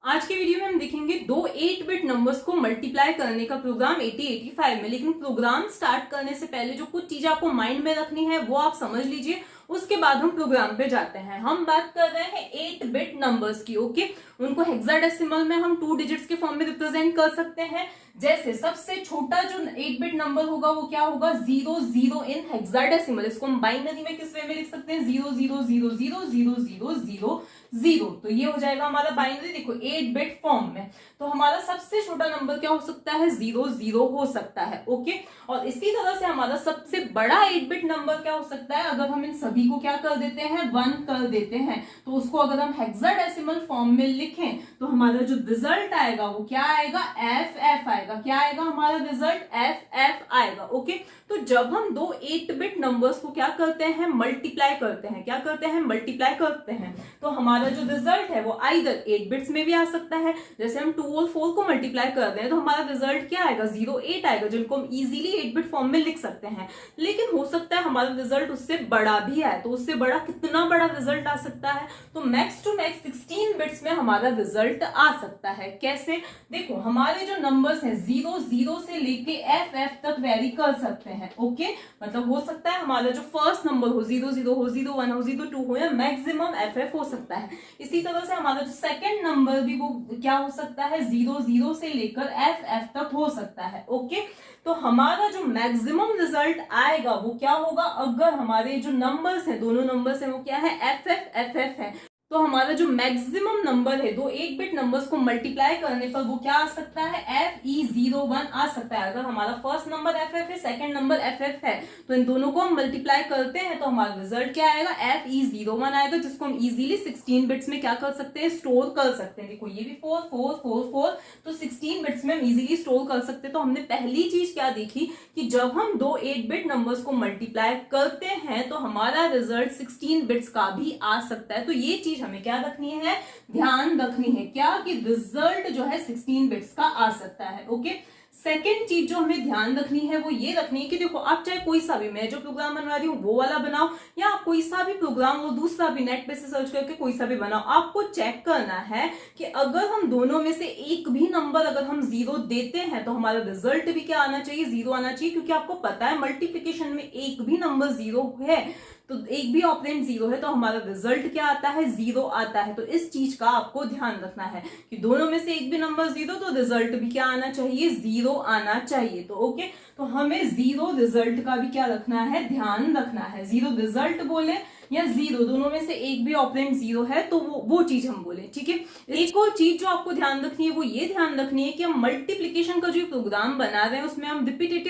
आज के वीडियो में हम देखेंगे दो 8 बिट नंबर्स को मल्टीप्लाई करने का प्रोग्राम 8085 में। लेकिन प्रोग्राम स्टार्ट करने से पहले जो कुछ चीजें आपको माइंड में रखनी है वो आप समझ लीजिए, उसके बाद हम प्रोग्राम पे जाते हैं। हम बात कर रहे हैं 8 बिट नंबर्स की। ओके, उनको हेक्साडेसिमल में हम 2 डिजिट्स के फॉर्म में रिप्रेजेंट कर सकते हैं। जैसे सबसे छोटा जो 8 बिट नंबर होगा वो क्या होगा, 00 इन हेक्साडेसिमल। इसको हम बाइनरी में किस वे में लिख सकते हैं, 00000000। तो ये हो जाएगा हमारा बाइनरी, देखो 8 बिट फॉर्म में। तो हमारा सबसे छोटा नंबर क्या हो सकता है, 00 हो सकता है। ओके, और इसी तरह से हमारा सबसे बड़ा 8 बिट नंबर क्या हो सकता है, अगर हम इन सभी को क्या कर देते हैं, 1 कर देते हैं। तो उसको अगर हम हेक्साडेसिमल फॉर्म में लिखें तो हमारा जो रिजल्ट आएगा वो क्या आएगा, FF आएगा। क्या आएगा हमारा रिजल्ट, FF आएगा। ओके, तो जब हम दो 8 बिट नंबर्स को क्या करते हैं, मल्टीप्लाई करते हैं, क्या करते हैं, मल्टीप्लाई करते हैं, तो हमारा जो रिजल्ट है वो आइदर 8 बिट्स में भी आ सकता है। जैसे हम 2 और 4 को मल्टीप्लाई कर रहे हैं तो हमारा रिजल्ट क्या आएगा, 08 आएगा, जिनको हम इजीली 8 बिट फॉर्म में लिख सकते हैं। लेकिन हो सकता है हमारा रिजल्ट उससे बड़ा भी आए। तो उससे बड़ा कितना बड़ा रिजल्ट आ सकता है, तो मैक्स टू मैक्स 16 बिट्स में हमारा रिजल्ट आ सकता है। कैसे, देखो हमारे जो नंबर्स हैं 00 से लेके FF तक वेरी कर सकते हैं। ओके, मतलब हो सकता है हमारा जो फर्स्ट नंबर हो 00 हो, 01 हो, 02 हो, या मैक्सिमम FF हो सकता है। इसी तरह से हमारा जो सेकंड नंबर भी वो क्या हो सकता है, 00 से लेकर FF तक हो सकता है। ओके, तो हमारा जो मैक्सिमम रिजल्ट आएगा वो क्या होगा, अगर हमारे जो नंबर्स हैं, दोनों नंबर्स हैं वो क्या है, FF है। तो हमारा जो मैक्सिमम नंबर है दो 8 बिट नंबर्स को मल्टीप्लाई करने पर वो क्या आ सकता है, FE01 आ सकता है। अगर हमारा फर्स्ट नंबर FF है, सेकंड नंबर FF है, तो इन दोनों को हम मल्टीप्लाई करते हैं तो हमारा रिजल्ट क्या आएगा, FE01 आएगा, जिसको हम इजीली 16 बिट्स में क्या कर सकते हैं, स्टोर कर सकते हैं। देखो ये भी 4 4 4 4, तो 16 बिट्स में हम इजीली स्टोर कर सकते हैं। तो हमने पहली चीज क्या देखी कि जब हम दो 8 बिट नंबर्स को मल्टीप्लाई करते हैं तो हमारा रिजल्ट 16 बिट्स का भी आ सकता है। तो ये चीज हमें क्या रखनी है, ध्यान रखनी है, क्या कि रिजल्ट जो है 16 बिट्स का आ सकता है। ओके, सेकेंड चीज जो हमें ध्यान रखनी है वो ये रखनी है कि देखो आप चाहे कोई सा भी, मैं जो प्रोग्राम बनवा रही हूँ वो वाला बनाओ, या आप कोई सा भी प्रोग्राम और दूसरा भी नेट पे से सर्च करके कोई सा भी बनाओ, आपको चेक करना है कि अगर हम दोनों में से एक भी नंबर अगर हम 0 देते हैं तो हमारा रिजल्ट भी क्या आना चाहिए, 0 आना चाहिए। क्योंकि आपको पता है मल्टीप्लीकेशन में एक भी नंबर 0 है तो एक भी ऑपरेंड 0 है तो हमारा रिजल्ट क्या आता है, 0 आता है। तो इस चीज का आपको ध्यान रखना है कि दोनों में से एक भी नंबर 0 तो रिजल्ट भी क्या आना चाहिए, 0 आना चाहिए। तो ओके, तो हमें 0 रिजल्ट का भी क्या रखना है, ध्यान रखना है। 0 रिजल्ट बोले या 0 दोनों में से एक भी ऑपरेंड 0 है तो वो चीज हम बोले। ठीक है, एक और चीज जो आपको ध्यान रखनी है वो ये ध्यान रखनी है कि हम मल्टीप्लीकेशन का जो प्रोग्राम बना रहे हैं उसमें हम रिपीटेड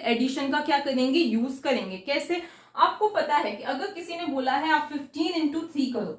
एडिशन का क्या करेंगे, यूज करेंगे। कैसे, आपको पता है कि अगर किसी ने बोला है आप 15 इंटू 3 करो,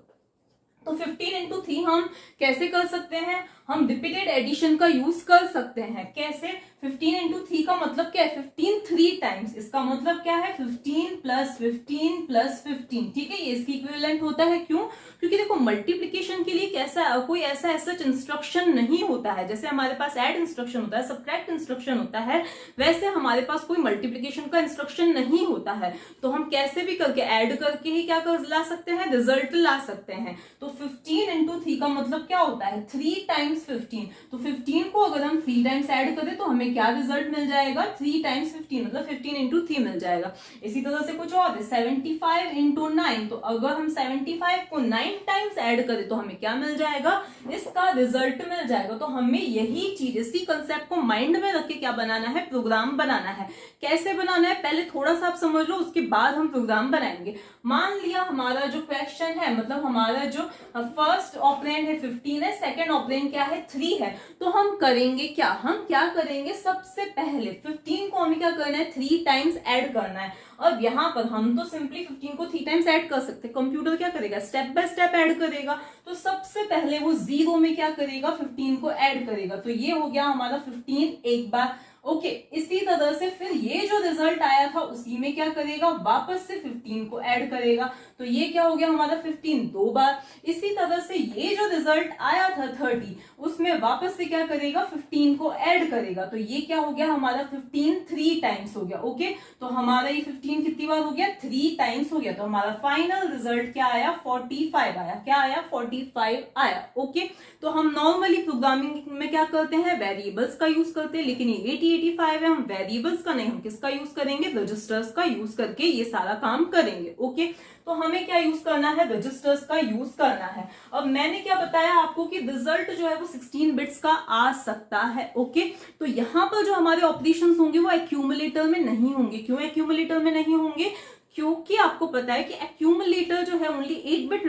तो 15 इंटू 3 हम कैसे कर सकते हैं, हम रिपीटेड एडिशन का यूज कर सकते हैं। कैसे, 15 इंटू 3 का मतलब क्या है, 15 3 टाइम्स। इसका मतलब क्या है, 15 प्लस 15 प्लस 15। ठीक है, ये इसकी इक्विवेलेंट होता है। क्यों, क्योंकि देखो मल्टीप्लीकेशन के लिए कैसा कोई ऐसा इंस्ट्रक्शन नहीं होता है। जैसे हमारे पास ऐड इंस्ट्रक्शन होता है, सब्ट्रैक्ट इंस्ट्रक्शन होता है, वैसे हमारे पास कोई मल्टीप्लीकेशन का इंस्ट्रक्शन नहीं होता है। तो हम कैसे भी करके ऐड करके ही क्या कर ला सकते हैं, रिजल्ट ला सकते हैं। तो 15 इंटू 3 का मतलब क्या होता है, 3 टाइम्स 15। तो 15 को अगर हम 3 टाइम्स ऐड करें तो हमें क्या रिजल्ट मिल जाएगा, 3 टाइम्स 15, मतलब 15 इंटू 3 मिल जाएगा। इसी तरह से कुछ और है, 75 इंटू 9, तो अगर हम 75 को 9 टाइम्स ऐड करें तो हमें क्या मिल जाएगा, इसका रिजल्ट मिल जाएगा। तो हमें यही चीज, इसी कंसेप्ट को माइंड में रख के क्या बनाना है, प्रोग्राम बनाना है। कैसे बनाना है पहले थोड़ा सा आप समझ लो, उसके बाद हम प्रोग्राम बनाएंगे। मान लिया हमारा जो क्वेश्चन है, मतलब हमारा जो फर्स्ट ऑपरेंड है 15 है, सेकंड ऑपरेंड क्या है, 3 है, तो हम करेंगे क्या, हम क्या करेंगे, सबसे पहले 15 को हमें क्या करना है, 3 टाइम्स ऐड करना है। और यहाँ पर हम तो सिंपली 15 को 3 टाइम्स ऐड कर सकते हैं, कंप्यूटर क्या करेगा, स्टेप बाय स्टेप ऐड करेगा। तो सबसे पहले वो 0 में क्या करेगा, 15 को ऐड करेगा। तो ये हो गया हमारा 15 एक बार। ओके, इसी तरह से फिर ये जो रिजल्ट आया था उसी में क्या करेगा, वापस से 15 को ऐड करेगा। तो ये क्या हो गया हमारा 15 दो बार। इसी तरह से ये जो रिजल्ट आया था 30, उसमें वापस से क्या करेगा 15 को ऐड करेगा, तो ये क्या हो गया हमारा 15 3 टाइम्स हो गया। ओके, तो हमारा ये 15 कितनी बार हो गया 3 टाइम्स हो गया, तो हमारा फाइनल रिजल्ट क्या आया 45 आया। क्या आया 45 आया। ओके, तो हम नॉर्मली प्रोग्रामिंग में क्या करते हैं वेरिएबल्स का यूज करते हैं, लेकिन ये 8085 है, हम वेरिएबल्स का नहीं, हम किसका यूज करेंगे रजिस्टर्स का यूज करके ये सारा काम करेंगे। ओके, तो हमें क्या यूज करना है रजिस्टर्स का यूज करना है। अब मैंने क्या बताया आपको कि रिजल्ट जो है वो 16 बिट्स का आ सकता है। ओके, तो यहां पर जो हमारे ऑपरेशंस होंगे वो एक्यूमुलेटर में नहीं होंगे। क्यों एक्यूमुलेटर में नहीं होंगे? क्योंकि आपको पता है कि एक्यूमुलेटर जो है ओनली 8 बिट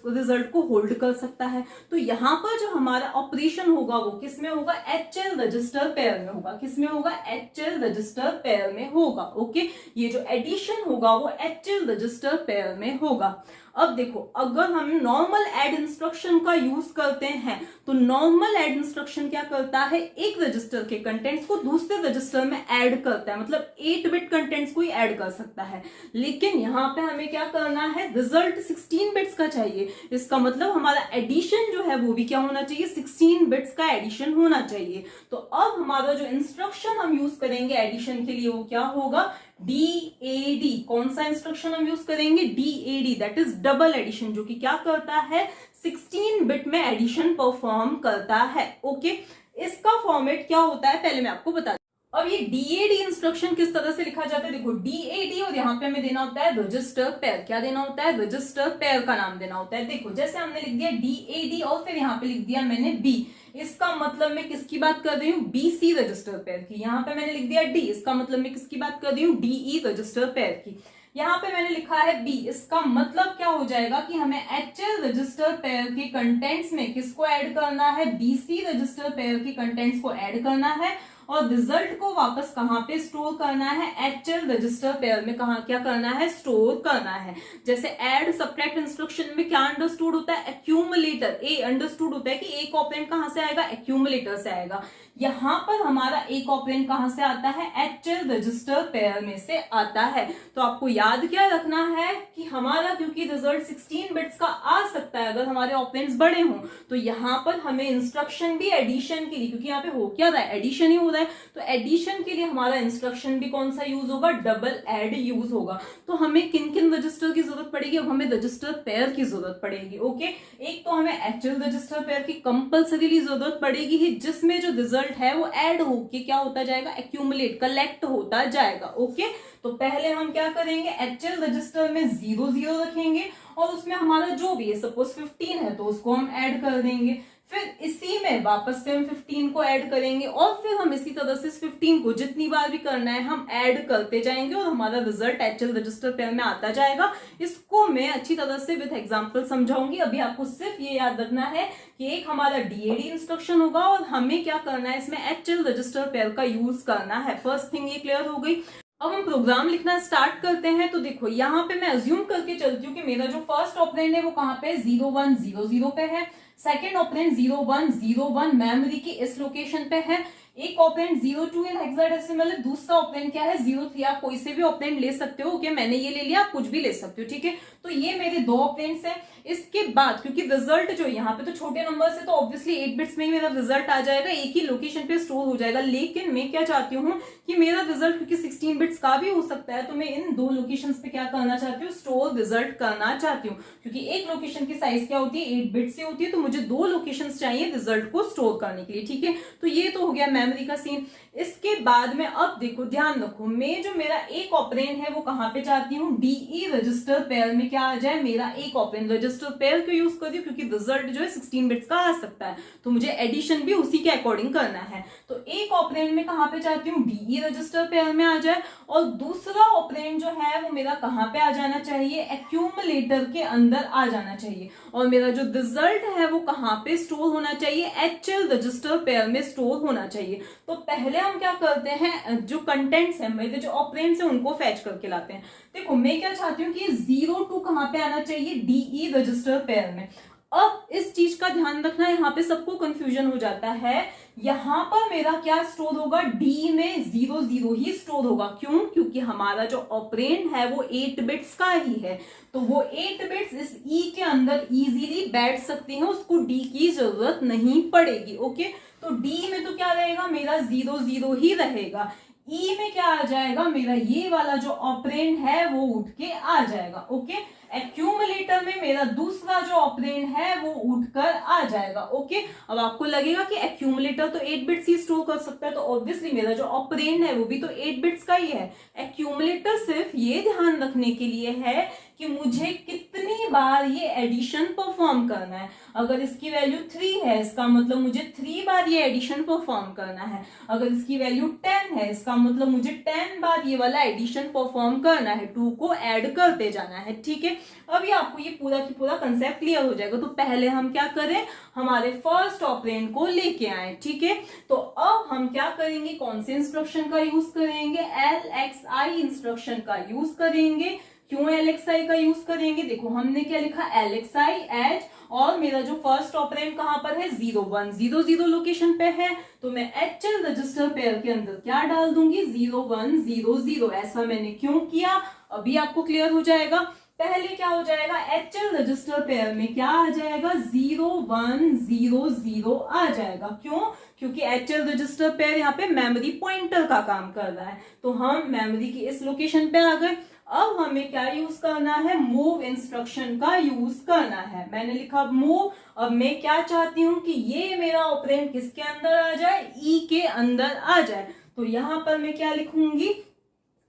रिजल्ट को होल्ड कर सकता है। तो यहां पर जो हमारा ऑपरेशन होगा वो किस में होगा HL रजिस्टर पेयर में होगा। किस में होगा HL रजिस्टर पेयर में होगा। ओके, ये जो एडिशन होगा वो HL रजिस्टर पेयर में होगा। अब देखो, अगर हम नॉर्मल ऐड इंस्ट्रक्शन का यूज करते हैं तो नॉर्मल ऐड इंस्ट्रक्शन क्या करता है, एक रजिस्टर के कंटेंट्स को दूसरे रजिस्टर में ऐड करता है, मतलब 8 बिट कंटेंट्स को ही ऐड कर सकता है। लेकिन यहाँ पे हमें क्या करना है, रिजल्ट 16 बिट्स का चाहिए। इसका मतलब हमारा एडिशन जो है वो भी क्या होना चाहिए, 16 बिट्स का एडिशन होना चाहिए। तो अब हमारा जो इंस्ट्रक्शन हम यूज करेंगे एडिशन के लिए वो क्या होगा, DAD। कौन सा इंस्ट्रक्शन हम यूज करेंगे, DAD, that is double addition, जो कि क्या करता है 16 बिट में एडिशन परफॉर्म करता है। ओके, इसका फॉर्मेट क्या होता है पहले मैं आपको बता। अब ये DAD इंस्ट्रक्शन किस तरह से लिखा जाता है, देखो DAD और यहाँ पे हमें देना होता है रजिस्टर पेयर। क्या देना होता है, रजिस्टर पेयर का नाम देना होता है। देखो जैसे हमने लिख दिया DAD और फिर यहाँ पे लिख दिया मैंने B, इसका मतलब मैं किसकी बात कर रही हूँ, BC रजिस्टर पेयर की। यहाँ पे मैंने लिख दिया D, इसका मतलब मैं किसकी बात कर रही हूँ, DE रजिस्टर पेयर की। यहाँ पे मैंने लिखा है B, इसका मतलब क्या हो जाएगा कि हमें HL रजिस्टर पेयर के कंटेंट्स में किसको ऐड करना है, BC रजिस्टर पेयर के कंटेंट्स को ऐड करना है और रिजल्ट को वापस कहां पे स्टोर करना है, HL रजिस्टर पेयर में कहां क्या करना है, स्टोर करना है। जैसे ऐड सब्ट्रैक्ट इंस्ट्रक्शन में क्या अंडरस्टूड होता है, एक्यूमुलेटर। ए अंडरस्टूड होता है कि एक ऑपरेंड कहां से आएगा, एक्यूमुलेटर से आएगा। यहां पर हमारा एक ऑपरेंड कहां से आता है, HL रजिस्टर पेयर में से आता है। तो आपको याद क्या रखना है कि हमारा क्योंकि रिजल्ट 16 बिट्स का आ सकता है अगर हमारे ऑपरेंड्स बड़े हों, तो यहां पर हमें इंस्ट्रक्शन भी एडिशन के लिए, क्योंकि यहाँ पे हो क्या रहा है, एडिशन ही हो रहा है, तो एडिशन के लिए हमारा इंस्ट्रक्शन भी कौन सा यूज होगा, डबल ऐड यूज होगा। तो हमें किन किन रजिस्टर की जरूरत पड़ेगी, अब हमें रजिस्टर पेयर की जरूरत पड़ेगी। ओके, एक तो हमें HL रजिस्टर पेयर की कंपल्सरीली जरूरत पड़ेगी ही, जिसमें जो रिजल्ट है वो ऐड होके क्या होता जाएगा, एक्यूमुलेट कलेक्ट होता जाएगा। ओके, तो पहले हम क्या करेंगे, HL रजिस्टर में 0 0 रखेंगे और उसमें हमारा जो भी है, सपोज 15 है तो उसको हम ऐड कर देंगे। फिर इसी में वापस से हम 15 को ऐड करेंगे और फिर हम इसी तरह से इस 15 को जितनी बार भी करना है हम ऐड करते जाएंगे और हमारा रिजल्ट HL रजिस्टर पेयर में आता जाएगा। इसको मैं अच्छी तरह से विद एग्जांपल समझाऊंगी। अभी आपको सिर्फ ये याद रखना है कि एक हमारा DAD इंस्ट्रक्शन होगा और हमें क्या करना है, इसमें HL रजिस्टर पेयर का यूज करना है। फर्स्ट थिंग ये क्लियर हो गई। अब हम प्रोग्राम लिखना स्टार्ट करते हैं। तो देखो यहाँ पे मैं अज्यूम करके चलती हूँ कि मेरा जो फर्स्ट ऑपरेंड है वो कहाँ पे 0 1 0 0 पे है, सेकेंड ऑपरेंड 0 1 0 1 मेमोरी की इस लोकेशन पे है, एक ऑपरेंड 0 2 इन हेक्साडेसिमल है, दूसरा ऑपरेंड क्या है 0 3। आप कोई से भी ऑपरेंड ले सकते हो। ओके, मैंने ये ले लिया, आप कुछ भी ले सकते हो। ठीक है, तो ये मेरे दो ऑपरेंड्स हैं। इसके बाद क्योंकि रिजल्ट जो यहाँ पे तो छोटे नंबर से, तो ऑब्वियसली 8 बिट्स में ही मेरा रिजल्ट आ जाएगा, एक ही लोकेशन पे स्टोर हो जाएगा। लेकिन मैं क्या चाहती हूँ कि मेरा रिजल्ट क्योंकि 16 बिट्स का भी हो सकता है, तो मैं इन दो लोकेशन पे क्या करना चाहती हूँ, स्टोर रिजल्ट करना चाहती हूँ। क्योंकि एक लोकेशन की साइज क्या होती है, 8 बिट से होती है, तो मुझे दो लोकेशन चाहिए रिजल्ट को स्टोर करने के लिए। ठीक है, तो ये तो हो गया मेमोरी का सीन। इसके बाद में अब देखो ध्यान रखो, मैं जो मेरा एक ऑपरेंड है वो कहां पे चाहती हूँ, DE रजिस्टर पेयर में क्या आ जाए, मेरा एक ऑपरेंड। रजिस्टर पेयर को यूज कर रही हूँ क्योंकि रिजल्ट जो है 16 बिट्स का आ सकता है, तो मुझे एडिशन भी उसी के अकॉर्डिंग करना है। तो एक ऑपरेंड में कहां पे चाहती हूँ, DE रजिस्टर पेयर में आ जाए, और दूसरा ऑपरेंड जो है वो मेरा कहां पे आ जाना चाहिए, एक्यूमुलेटर के अंदर आ जाना चाहिए। और मेरा जो रिजल्ट है वो कहां पे स्टोर होना चाहिए, HL रजिस्टर पेयर में स्टोर होना चाहिए। तो पहले हम क्या करते हैं, जो कंटेंट्स है मेरे जो ऑपरेंड्स है उनको फैच करके लाते हैं। देखो मैं क्या चाहती हूँ कि 0 2 कहां पे आना चाहिए, DE रजिस्टर पेयर में। अब इस चीज का ध्यान रखना, यहाँ पे सबको कंफ्यूजन हो जाता है। यहाँ पर मेरा क्या स्टोर होगा, डी में 0 0 ही स्टोर होगा। क्यों? क्योंकि हमारा जो ऑपरेंड है वो 8 बिट्स का ही है, तो वो 8 बिट्स इस ई के अंदर इजीली बैठ सकती हैं, उसको डी की जरूरत नहीं पड़ेगी। ओके, तो डी में तो क्या रहेगा, मेरा 0 0 ही रहेगा। ई में क्या आ जाएगा, मेरा ये वाला जो ऑपरेंड है वो उठ के आ जाएगा। ओके, एक्यूमुलेटर में मेरा दूसरा जो ऑपरेंड है वो उठकर आ जाएगा। ओके, अब आपको लगेगा कि एक्यूमुलेटर तो 8 बिट्स ही स्टोर कर सकता है, तो ऑब्वियसली मेरा जो ऑपरेंड है वो भी तो 8 बिट्स का ही है। एक्यूमुलेटर सिर्फ ये ध्यान रखने के लिए है कि मुझे कितनी बार ये एडिशन परफॉर्म करना है। अगर इसकी वैल्यू 3 है, इसका मतलब मुझे 3 बार ये एडिशन परफॉर्म करना है। अगर इसकी वैल्यू 10 है, इसका मतलब मुझे 10 बार ये वाला एडिशन परफॉर्म करना है, 2 को ऐड करते जाना है। ठीक है, अभी आपको ये पूरा की पूरा कंसेप्ट क्लियर हो जाएगा। तो पहले हम क्या करें, हमारे फर्स्ट ऑपरेंड को लेके आए। ठीक है, तो अब हम क्या करेंगे, कौन से इंस्ट्रक्शन का यूज करेंगे, LXI इंस्ट्रक्शन का यूज करेंगे। क्यों LXI का यूज करेंगे, देखो हमने क्या लिखा, LXI एज, और मेरा जो फर्स्ट ऑपरेंड कहां पर है, 0 1 0 0 लोकेशन पे है, तो मैं HL रजिस्टर पेयर के अंदर क्या डाल दूंगी, 0 1 0 0। ऐसा मैंने क्यों किया, अभी आपको क्लियर हो जाएगा। पहले क्या हो जाएगा, HL रजिस्टर पेयर में क्या आ जाएगा, 0 1 0 0 आ जाएगा। क्यों? क्योंकि HL रजिस्टर पेयर यहाँ पे मेमोरी पॉइंटर का काम कर रहा है, तो हम मेमोरी की इस लोकेशन पे आ गए। अब हमें क्या यूज करना है, मूव इंस्ट्रक्शन का यूज करना है। मैंने लिखा मूव, अब मैं क्या चाहती हूं कि ये मेरा ऑपरेंड किसके अंदर आ जाए, ई के अंदर आ जाए। तो यहां पर मैं क्या लिखूंगी,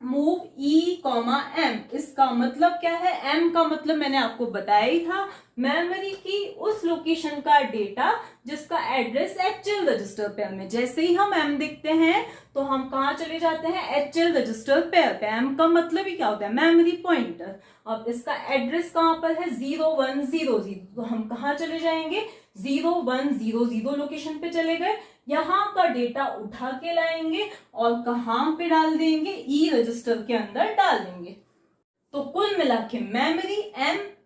मूव ई कॉमा एम। इसका मतलब क्या है, एम का मतलब मैंने आपको बताया ही था, मेमोरी की उस लोकेशन का डेटा जिसका एड्रेस HL रजिस्टर पेयर में। जैसे ही हम एम देखते हैं तो हम कहा चले जाते हैं, HL रजिस्टर पेयर पे। एम का मतलब ही क्या होता है, मेमोरी पॉइंटर। अब इसका एड्रेस कहां पर है, 0 1 0 0, तो हम कहा चले जाएंगे, 0 1 0 0 लोकेशन पे चले गए। यहाँ का डेटा उठा के लाएंगे और कहां पे डाल देंगे, ई रजिस्टर के अंदर डाल देंगे। तो कुल मिला के मेमोरी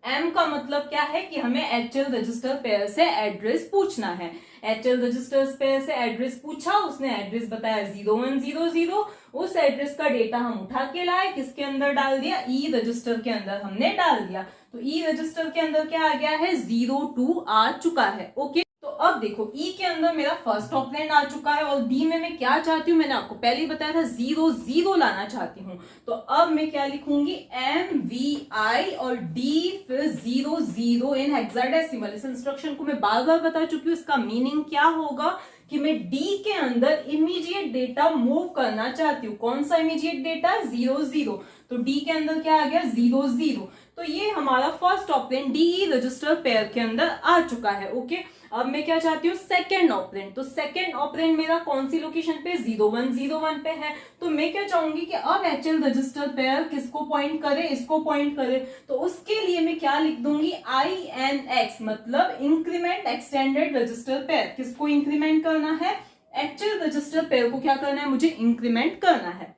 एम का मतलब क्या है कि हमें HL रजिस्टर पेयर से एड्रेस पूछना है। HL रजिस्टर पेयर से एड्रेस पूछा, उसने एड्रेस बताया 0 1 0 0। उस एड्रेस का डेटा हम उठा के लाए, किसके अंदर डाल दिया, ई रजिस्टर के अंदर हमने डाल दिया। तो ई रजिस्टर के अंदर क्या आ गया है, 0 2 आ चुका है। ओके, तो अब देखो ई के अंदर मेरा फर्स्ट ऑपरेंड आ चुका है, और डी में मैं क्या चाहती हूँ, मैंने आपको पहले ही बताया था, 0 0 लाना चाहती हूँ। तो अब मैं क्या लिखूंगी, MVI और डी फिर 0 0 इन हेक्साडेसिमल। इस इंस्ट्रक्शन को मैं बार बार बता चुकी हूँ। इसका मीनिंग क्या होगा कि मैं डी के अंदर इमीडिएट डेटा मूव करना चाहती हूँ। कौन सा इमीडिएट डेटा, 0 0। तो डी के अंदर क्या आ गया, 0 0। तो ये हमारा first operand D register pair के अंदर आ चुका है। ओके, अब मैं क्या चाहती हूँ, सेकेंड ऑपरेंड। तो सेकेंड ऑपरेंड मेरा कौन सी लोकेशन पे, 0 1 0 1 पे है। तो मैं क्या चाहूंगी कि अब HL रजिस्टर पेयर किसको पॉइंट करे, इसको पॉइंट करे। तो उसके लिए मैं क्या लिख दूंगी, INX, मतलब इंक्रीमेंट एक्सटेंडेड रजिस्टर पेयर। किसको इंक्रीमेंट करना है, HL रजिस्टर पेयर को क्या करना है, मुझे इंक्रीमेंट करना है।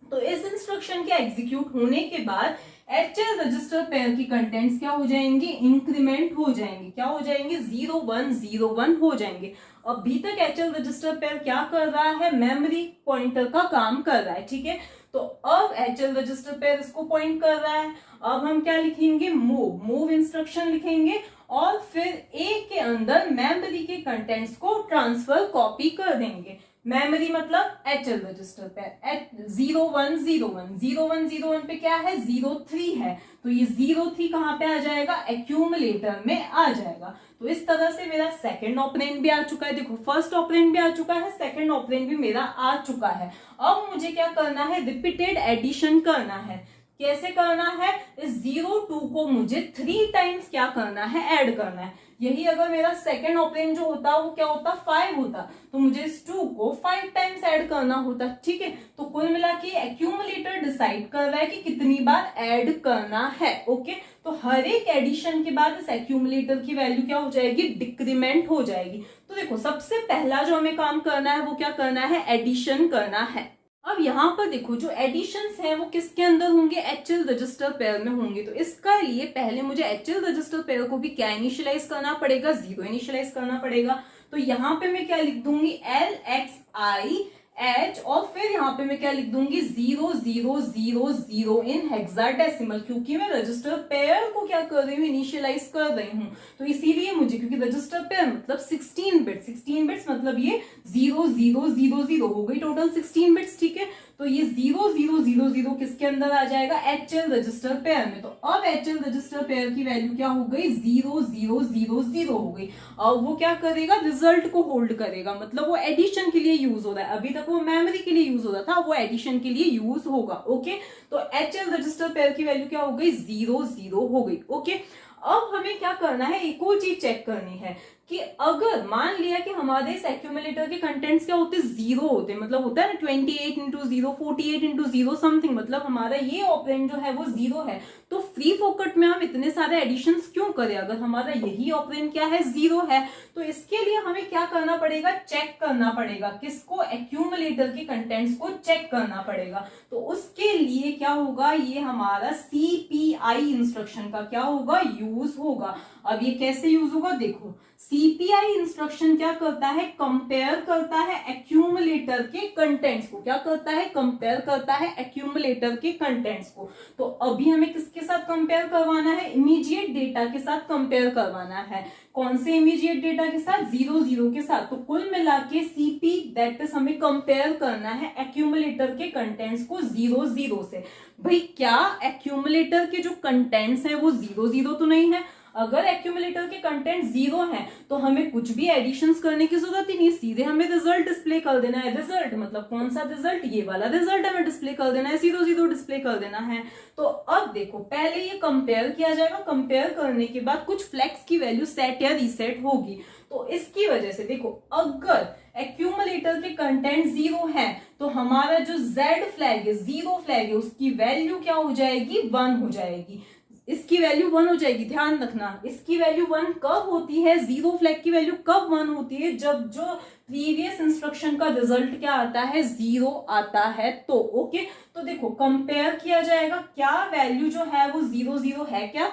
तो इस इंस्ट्रक्शन के एग्जीक्यूट होने के बाद HL रजिस्टर पेयर की कंटेंट्स क्या हो जाएंगे, इंक्रीमेंट हो जाएंगे। क्या हो जाएंगे, 0 1 0 1 हो जाएंगे। अभी तक HL रजिस्टर पेयर क्या कर रहा है, मेमोरी पॉइंटर का काम कर रहा है। ठीक है, तो अब HL रजिस्टर पेयर इसको पॉइंट कर रहा है। अब हम क्या लिखेंगे, मूव इंस्ट्रक्शन लिखेंगे, और फिर ए के अंदर मेमोरी के कंटेंट्स को ट्रांसफर कॉपी कर देंगे। मेमोरी मतलब HL रजिस्टर पे 0 1 0 1 0 1 0 1 पे क्या है, 0 3 है। तो ये 0 3 कहां पे आ जाएगा, एक्यूमुलेटर में आ जाएगा। तो इस तरह से मेरा सेकंड ऑपरेंड भी आ चुका है। देखो फर्स्ट ऑपरेंड भी आ चुका है, सेकंड ऑपरेंड भी मेरा आ चुका है। अब मुझे क्या करना है, रिपीटेड एडिशन करना है। कैसे करना है, इस 0 2 को मुझे 3 टाइम्स क्या करना है, ऐड करना है। यही अगर मेरा सेकंड ऑपरेंड जो होता वो क्या होता, 5 होता, तो मुझे इस 2 को 5 टाइम्स ऐड करना होता। ठीक है, तो कुल मिला के एक्यूमुलेटर डिसाइड कर रहा है कि कितनी बार ऐड करना है। ओके, तो हर एक एडिशन के बाद इस एक्यूमुलेटर की वैल्यू क्या हो जाएगी, डिक्रीमेंट हो जाएगी। तो देखो सबसे पहला जो हमें काम करना है वो क्या करना है, एडिशन करना है। अब यहाँ पर देखो जो एडिशंस हैं वो किसके अंदर होंगे, एचएल रजिस्टर पेयर में होंगे। तो इसका लिए पहले मुझे एचएल रजिस्टर पेयर को भी क्या इनिशियलाइज करना पड़ेगा, 0 इनिशियलाइज करना पड़ेगा। तो यहाँ पे मैं क्या लिख दूंगी, एल एक्स आई एच, और फिर यहाँ पे मैं क्या लिख दूंगी, 0000 इन हेक्साडेसिमल, क्योंकि मैं रजिस्टर पेयर को क्या कर रही हूँ, इनिशियलाइज कर रही हूँ। तो इसीलिए मुझे, क्योंकि रजिस्टर पेयर मतलब 16 बिट्स मतलब ये 0000 हो गई टोटल 16 बिट्स, ठीक है। तो ये 0000 किसके अंदर आ जाएगा, एचएल रजिस्टर पेयर में। तो अब एचएल रजिस्टर पेयर की वैल्यू क्या हो गई, 0000 हो गई। अब वो क्या करेगा, रिजल्ट को होल्ड करेगा, मतलब वो एडिशन के लिए यूज हो रहा है। अभी तक वो मेमोरी के लिए यूज हो रहा था, वो एडिशन के लिए यूज होगा। ओके, तो एचएल रजिस्टर पेयर की वैल्यू क्या हो गई, 00 हो गई। ओके, अब हमें क्या करना है, एक और चीज चेक करनी है कि अगर मान लिया कि हमारे इस एक्यूमुलेटर के कंटेंट्स क्या होते, 0 होते, मतलब होता है ना 28 इंटू 0, 48 इंटू 0 समथिंग, मतलब हमारा ये ऑपरेंड जो है वो 0 है। तो फ्री फोकट में हम इतने सारे एडिशंस क्यों करें अगर हमारा यही ऑपरेंड क्या है, 0 है। तो इसके लिए हमें क्या करना पड़ेगा, चेक करना पड़ेगा, किसको, एक्यूमुलेटर के कंटेंट्स को चेक करना पड़ेगा। तो उसके लिए क्या होगा, ये हमारा CPI इंस्ट्रक्शन का क्या होगा, यूज होगा। अब ये कैसे यूज होगा, देखो CPI इंस्ट्रक्शन क्या करता है, कंपेयर करता है एक्यूमुलेटर के कंटेंट्स को, क्या करता है, कंपेयर करता है एक्यूमुलेटर के कंटेंट्स को। तो अभी हमें किसके साथ कंपेयर करवाना है, इमीडिएट डेटा के साथ कंपेयर करवाना है। कौन से इमीडिएट डेटा के साथ, 00 के साथ। तो कुल मिला के CP दैट इज हमें कंपेयर करना है एक्यूमुलेटर के कंटेंट्स को 00 से। भाई क्या एक्यूमुलेटर के जो कंटेंट्स है वो 00 तो नहीं है। अगर एक्यूमुलेटर के कंटेंट 0 हैं तो हमें कुछ भी एडिशंस करने की जरूरत ही नहीं, सीधे हमें रिजल्ट डिस्प्ले कर देना है। रिजल्ट मतलब कौन सा रिजल्ट, ये वाला रिजल्ट हमें डिस्प्ले कर देना है, 00 डिस्प्ले कर देना है। तो अब देखो पहले ये कंपेयर किया जाएगा, कंपेयर करने के बाद कुछ फ्लैग्स की वैल्यू सेट या रीसेट होगी। तो इसकी वजह से देखो अगर एक्यूमुलेटर के कंटेंट 0 है तो हमारा जो Z फ्लैग है, 0 फ्लैग है, उसकी वैल्यू क्या हो जाएगी, 1 हो जाएगी। इसकी वैल्यू 1 हो जाएगी, ध्यान रखना इसकी वैल्यू 1 कब होती है, 0 फ्लैग की वैल्यू कब 1 होती है, जब जो प्रीवियस इंस्ट्रक्शन का रिजल्ट क्या आता है, 0 आता है। तो ओके, तो देखो कंपेयर किया जाएगा, क्या वैल्यू जो है वो 00 है क्या।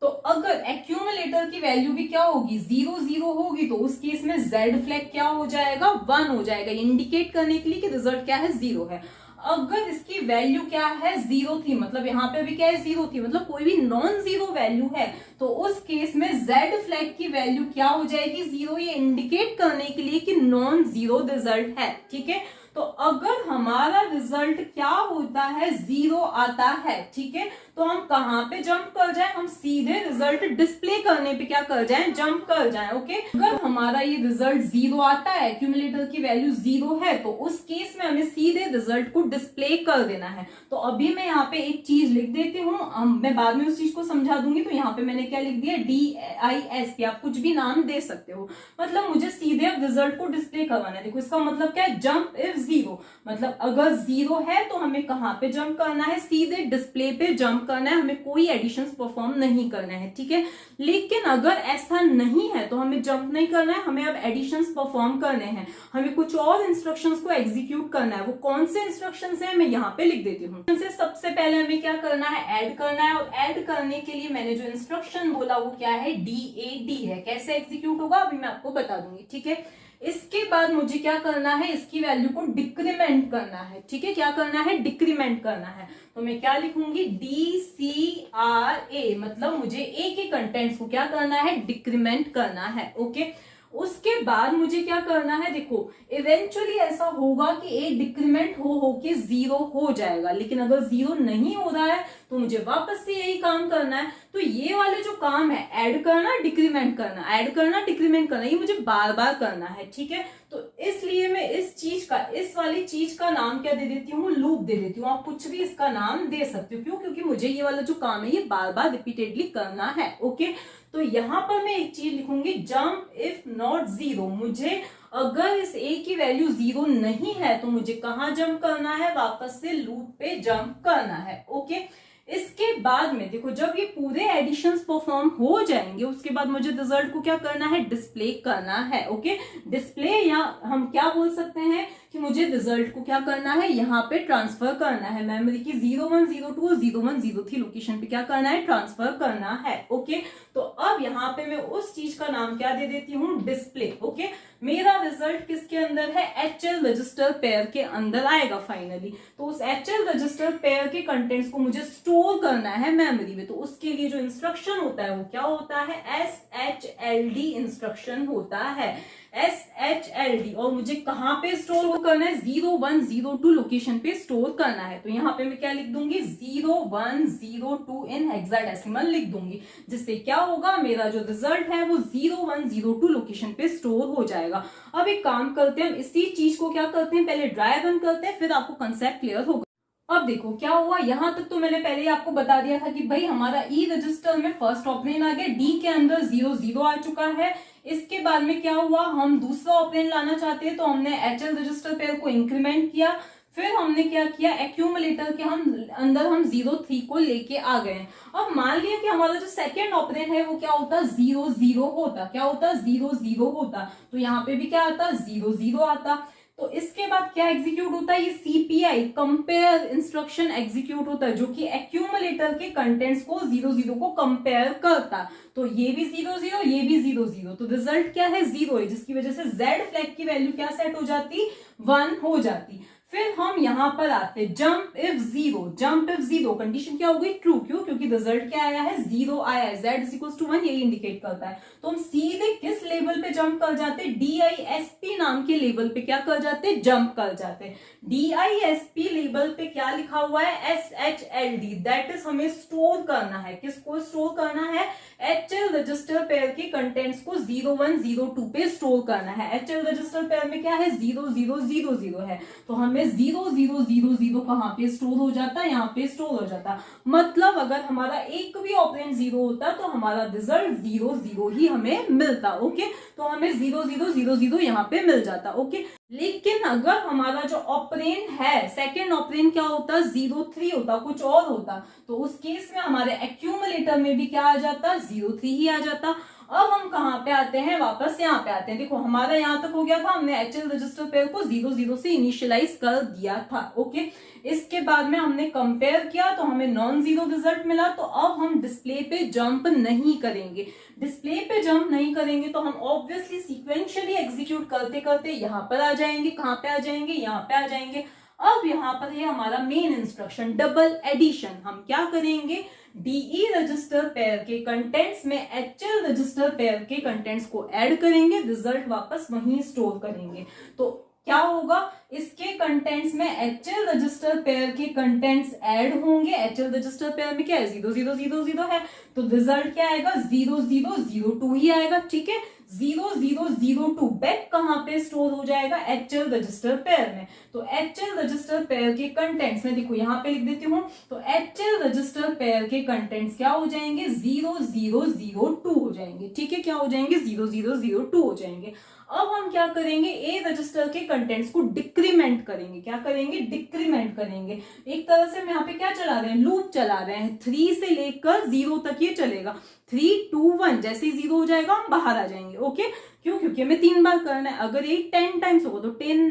तो अगर एक्यूमुलेटर की वैल्यू भी क्या होगी, 00 होगी, तो उस केस में Z फ्लैग क्या हो जाएगा, 1 हो जाएगा, इंडिकेट करने के लिए कि रिजल्ट क्या है, 0 है। अगर इसकी वैल्यू क्या है, 0 थी, मतलब यहाँ पे अभी क्या है, 0 थी, मतलब कोई भी नॉन जीरो वैल्यू है, तो उस केस में Z फ्लैग की वैल्यू क्या हो जाएगी, 0, ये इंडिकेट करने के लिए कि नॉन जीरो रिजल्ट है। ठीक है, तो अगर हमारा रिजल्ट क्या होता है, 0 आता है, ठीक है, तो हम कहां पे जंप कर जाए, हम सीधे रिजल्ट डिस्प्ले करने पे क्या कर जाए, जंप कर जाए। ओके, अगर हमारा ये रिजल्ट 0 आता है, एक्यूमुलेटर की वैल्यू 0 है, तो उस केस में हमें सीधे रिजल्ट को डिस्प्ले कर देना है। तो अभी मैं यहाँ पे एक चीज लिख देती हूँ, मैं बाद में उस चीज को समझा दूंगी। तो यहाँ पे मैंने क्या लिख दिया, DISP, आप कुछ भी नाम दे सकते हो, मतलब मुझे सीधे अब रिजल्ट को डिस्प्ले करवाना है। देखो इसका मतलब क्या है, जंप इफ 0, मतलब अगर 0 है तो हमें कहां पे जंप करना है, सीधे डिस्प्ले पे जंप करना है, हमें कोई एडिशंस परफॉर्म नहीं करना है। ठीक है, लेकिन अगर ऐसा नहीं है तो हमें जंप नहीं करना है, हमें अब एडिशंस परफॉर्म करने हैं, हमें कुछ और इंस्ट्रक्शंस को एग्जीक्यूट करना है। वो कौन से इंस्ट्रक्शंस हैं, मैं यहाँ पे लिख देती हूँ। सबसे पहले हमें क्या करना है, ऐड करना है, और ऐड करने के लिए मैंने जो इंस्ट्रक्शन बोला वो क्या है, DAD है। कैसे एग्जीक्यूट होगा अभी मैं आपको बता दूंगी। ठीक है, इसके बाद मुझे क्या करना है, इसकी वैल्यू को डिक्रीमेंट करना है। ठीक है, क्या करना है, डिक्रीमेंट करना है। तो मैं क्या लिखूंगी, DCRA, मतलब मुझे A के कंटेंट्स को क्या करना है, डिक्रीमेंट करना है। ओके, उसके बाद मुझे क्या करना है, देखो इवेंचुअली ऐसा होगा कि A डिक्रीमेंट हो के 0 हो जाएगा, लेकिन अगर 0 नहीं हो रहा है तो मुझे वापस से यही काम करना है। तो ये वाले जो काम है, ऐड करना डिक्रीमेंट करना, ऐड करना डिक्रीमेंट करना, ये मुझे बार बार करना है। ठीक है, तो इसलिए मैं इस चीज का, इस वाली चीज का नाम क्या दे देती हूँ, लूप दे देती हूँ। आप कुछ भी इसका नाम दे सकते हो, क्यों, क्योंकि मुझे ये वाला जो काम है ये बार बार रिपीटेडली करना है। ओके, तो यहां पर मैं एक चीज लिखूंगी, जंप इफ नॉट 0, मुझे अगर इस A की वैल्यू 0 नहीं है तो मुझे कहां जंप करना है, वापस से लूप पे जंप करना है। ओके, इसके बाद में देखो जब ये पूरे एडिशंस परफॉर्म हो जाएंगे उसके बाद मुझे रिजल्ट को क्या करना है, डिस्प्ले करना है। ओके, डिस्प्ले या हम क्या बोल सकते हैं कि मुझे रिजल्ट को क्या करना है, यहाँ पे ट्रांसफर करना है मेमोरी की 0102 और 0103 लोकेशन पे क्या करना है, ट्रांसफर करना है। ओके, तो अब यहाँ पे मैं उस चीज का नाम क्या दे देती हूँ, डिस्प्ले। ओके, मेरा रिजल्ट किसके अंदर है, HL रजिस्टर पेयर के अंदर आएगा फाइनली। तो उस HL रजिस्टर पेयर के कंटेंट्स को मुझे स्टोर करना है मेमोरी में, तो उसके लिए जो इंस्ट्रक्शन होता है वो क्या होता है, SHLD इंस्ट्रक्शन होता है, SHLD। और मुझे कहां पे स्टोर करना है, 0102 लोकेशन पे स्टोर करना है। तो यहाँ पे मैं क्या लिख दूंगी, 0102 इन हेक्साडेसिमल लिख दूंगी, जिससे क्या होगा, मेरा जो रिजल्ट है वो 0102 लोकेशन पे स्टोर हो जाएगा। अब एक काम करते हैं, हम इसी चीज को क्या करते हैं, पहले ड्राई रन करते हैं, फिर आपको कंसेप्ट क्लियर होगा। अब देखो क्या हुआ, यहां तक तो मैंने पहले ही आपको बता दिया था कि भाई हमारा ई रजिस्टर में फर्स्ट ऑपरेंड आ गया, डी के अंदर 00 आ चुका है। इसके बाद में क्या हुआ, हम दूसरा ऑपरेंड लाना चाहते हैं, तो हमने HL रजिस्टर पेयर को इंक्रीमेंट किया। फिर हमने क्या किया, एक्यूमुलेटर के अंदर हम 03 को लेके आ गए। अब मान लिया कि हमारा जो सेकेंड ऑपरेंड है वो क्या होता, 00 होता, क्या होता, 00 होता। तो यहाँ पे भी क्या आता, 00 आता। तो इसके बाद क्या एग्जीक्यूट होता है, ये CPI कंपेयर इंस्ट्रक्शन एग्जीक्यूट होता है, जो कि एक्यूमुलेटर के कंटेंट्स को 00 को कंपेयर करता। तो ये भी 00, ये भी 00, तो रिजल्ट क्या है, 0 है, जिसकी वजह से Z फ्लैग की वैल्यू क्या सेट हो जाती, 1 हो जाती। फिर हम यहां पर आते, jump if 0, jump if 0 condition क्या हो गई, ट्रू। क्यों, क्योंकि रिजल्ट क्या आया है, 0 आया है, Z=1 यही इंडिकेट करता है। तो हम सीधे किस लेवल पे जंप कर जाते, DISP नाम के लेवल पे क्या कर जाते, जंप कर जाते। DISP लेवल पे क्या लिखा हुआ है, SHLD, दैट इज हमें स्टोर करना है, किसको स्टोर करना है, HL रजिस्टर पेयर के कंटेंट्स को 0102 पे स्टोर करना है। HL रजिस्टर पेयर में क्या है, 0000 है, तो हमें 0000 कहां पे स्टोर हो जाता है, यहाँ पे स्टोर हो जाता। मतलब अगर हमारा एक भी ऑपरेंड 0 होता तो हमारा रिजल्ट 00 ही हमें मिलता। ओके, तो हमें 0000 यहाँ पे मिल जाता। ओके, लेकिन अगर हमारा जो ऑपरेंड है, सेकेंड ऑपरेंड क्या होता, 03 होता, कुछ और होता, तो उस केस में हमारे एक्यूमुलेटर में भी क्या आ जाता, 03 ही आ जाता। अब हम कहां पे आते हैं, वापस यहाँ पे आते हैं। देखो हमारा यहाँ तक हो गया था, हमने HL रजिस्टर पेयर को 00 से इनिशियलाइज कर दिया था। ओके, इसके बाद में हमने कंपेयर किया तो हमें नॉन जीरो रिजल्ट मिला। तो अब हम डिस्प्ले पे जंप नहीं करेंगे। डिस्प्ले पे जंप नहीं करेंगे तो हम ऑब्वियसली सीक्वेंशियली एग्जीक्यूट करते करते यहाँ पर आ जाएंगे। कहाँ पे आ जाएंगे, यहाँ पे आ जाएंगे। अब यहाँ पर है हमारा मेन इंस्ट्रक्शन डबल एडिशन। हम क्या करेंगे, डीई रजिस्टर पेयर के कंटेंट्स में एचएल रजिस्टर पेयर के कंटेंट्स को ऐड करेंगे, रिजल्ट वापस वहीं स्टोर करेंगे। तो क्या होगा, इसके कंटेंट्स में एचएल रजिस्टर पेयर के कंटेंट्स ऐड होंगे। एचएल रजिस्टर पेयर में क्या है, 0000 है, तो रिजल्ट क्या आएगा, 0002 ही आएगा। ठीक है, 0002 बैक कहां पे स्टोर हो जाएगा, एचएल रजिस्टर पेयर में। तो एचएल रजिस्टर पेयर के कंटेंट्स में देखो यहां पे लिख देती हूं, तो एचएल रजिस्टर पेयर के कंटेंट्स क्या हो जाएंगे, 0002 हो जाएंगे। ठीक है, क्या हो जाएंगे, 0002 हो जाएंगे। अब हम क्या करेंगे, ए रजिस्टर के कंटेंट्स को डिक्रीमेंट करेंगे। क्या करेंगे, डिक्रीमेंट करेंगे। एक तरह से हम यहाँ पे क्या चला रहे हैं, लूप चला रहे हैं। 3 से लेकर 0 तक ये चलेगा। 3 2 1 जैसे ही 0 हो जाएगा हम बाहर आ जाएंगे। ओके, क्यों, क्योंकि हमें 3 बार करना है। अगर ये 10 टाइम्स होगा तो 10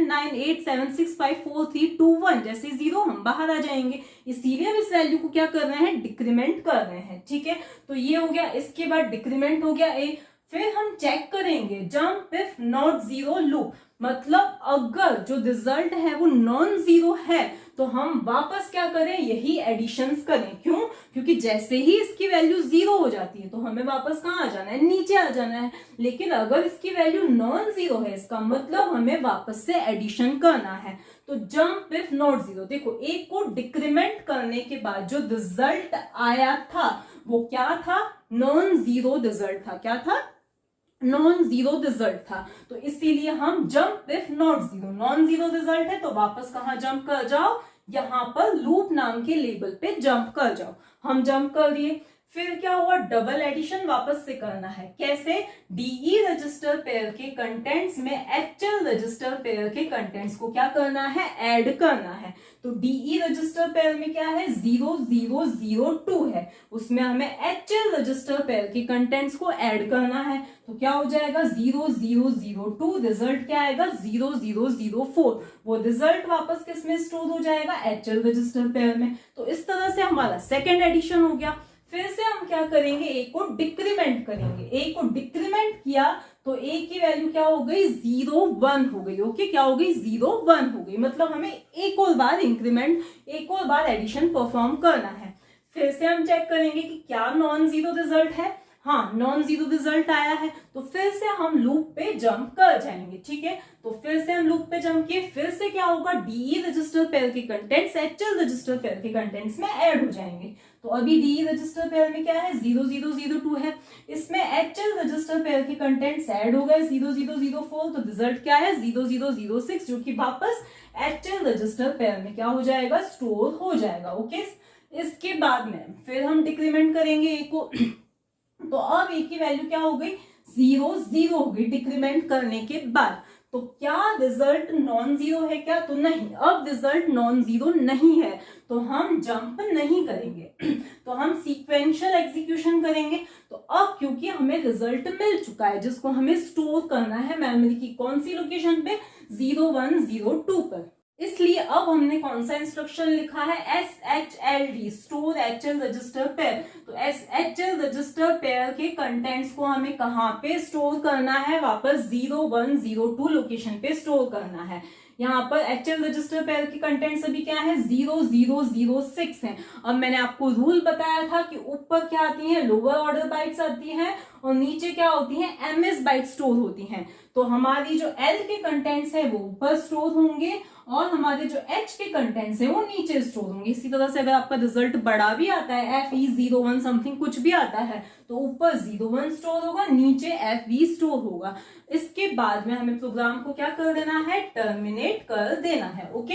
9 8 7 6 5 4 3 2 1 जैसे 0 हम बाहर आ जाएंगे। इसीलिए हम इस वैल्यू को क्या कर रहे हैं, डिक्रीमेंट कर रहे हैं। ठीक है, तो ये हो गया। इसके बाद डिक्रीमेंट हो गया ए। फिर हम चेक करेंगे jump if not zero loop, मतलब अगर जो रिजल्ट है वो नॉन जीरो है तो हम वापस क्या करें, यही एडिशंस करें। क्यों, क्योंकि जैसे ही इसकी वैल्यू 0 हो जाती है तो हमें वापस कहाँ आ जाना है, नीचे आ जाना है। लेकिन अगर इसकी वैल्यू नॉन जीरो है, इसका मतलब हमें वापस से एडिशन करना है। तो जंप इफ नॉट जीरो, देखो एक को डिक्रीमेंट करने के बाद जो रिजल्ट आया था वो क्या था, नॉन जीरो रिजल्ट था। क्या था, नॉन जीरो रिजल्ट था। तो इसीलिए हम jump if not zero, non zero result है तो वापस कहां जंप कर जाओ, यहां पर लूप नाम के लेबल पे जंप कर जाओ। हम जंप कर दिए। फिर क्या हुआ, डबल एडिशन वापस से करना है। कैसे, डीई रजिस्टर पेयर के कंटेंट्स में एचएल रजिस्टर पेयर के कंटेंट्स को क्या करना है, ऐड करना है। तो डीई रजिस्टर पेयर में क्या है, 0002 है, उसमें हमें एचएल रजिस्टर पेयर के कंटेंट्स को ऐड करना है। तो क्या हो जाएगा, 0002, रिजल्ट क्या आएगा 0004, वो रिजल्ट वापस किस में स्टोर हो जाएगा, एचएल रजिस्टर पेयर में। तो इस तरह से हमारा सेकेंड एडिशन हो गया। फिर से हम क्या करेंगे, ए को डिक्रीमेंट करेंगे। ए को डिक्रीमेंट किया तो ए की वैल्यू क्या हो गई, 01 हो गई। ओके, क्या हो गई, 01 हो गई। मतलब हमें एक और बार इंक्रीमेंट, एक और बार एडिशन परफॉर्म करना है। फिर से हम चेक करेंगे कि क्या नॉन जीरो रिजल्ट है। हाँ, नॉन जीरो रिजल्ट आया है। तो फिर से हम लूप पे जंप कर जाएंगे। ठीक है, तो फिर से हम लूप पे जंप किए। फिर से क्या होगा, डीई रजिस्टर पेयर के कंटेंट्स एचएल रजिस्टर पेयर के कंटेंट्स में ऐड हो जाएंगे। तो अभी डीई रजिस्टर पेयर में क्या है, 0002 है, इसमें एचएल रजिस्टर पेयर के कंटेंट्स ऐड हो गए 0004। तो रिजल्ट क्या है, 0006, जो कि वापस एचएल रजिस्टर पेयर में क्या हो जाएगा, स्टोर हो जाएगा। ओके, इसके बाद में फिर हम डिक्रीमेंट करेंगे ए को। तो अब ए की वैल्यू क्या हो गई, 00 हो गई डिक्रीमेंट करने के बाद। तो क्या रिजल्ट नॉन जीरो है क्या, तो नहीं, अब रिजल्ट नॉन जीरो नहीं है, तो हम जंप नहीं करेंगे। तो हम सीक्वेंशियल एग्जीक्यूशन करेंगे। तो अब क्योंकि हमें रिजल्ट मिल चुका है जिसको हमें स्टोर करना है मेमोरी की कौन सी लोकेशन पे, 0102 पर, इसलिए अब हमने कौन सा इंस्ट्रक्शन लिखा है, SHLD, store HL register pair. तो SHL रजिस्टर पेयर के कंटेंट्स को हमें कहां पे स्टोर करना है, वापस 0102 लोकेशन पे स्टोर करना है। यहाँ पर एचएल रजिस्टर पेयर के कंटेंट्स अभी क्या है, 0006 है। अब मैंने आपको रूल बताया था कि ऊपर क्या आती है, लोअर ऑर्डर बाइट्स आती हैं और नीचे क्या होती हैं, एमएस बाइट स्टोर होती हैं। तो हमारी जो एल के कंटेंट्स है वो ऊपर स्टोर होंगे और हमारे जो एच के कंटेंट्स है वो नीचे स्टोर होंगे। इसी तरह से अगर आपका रिजल्ट बड़ा भी आता है, FE01 समथिंग कुछ भी आता है, तो ऊपर 01 स्टोर होगा, नीचे FV स्टोर होगा। इसके बाद में हमें प्रोग्राम को क्या कर देना है, टर्मिनेट कर देना है। ओके।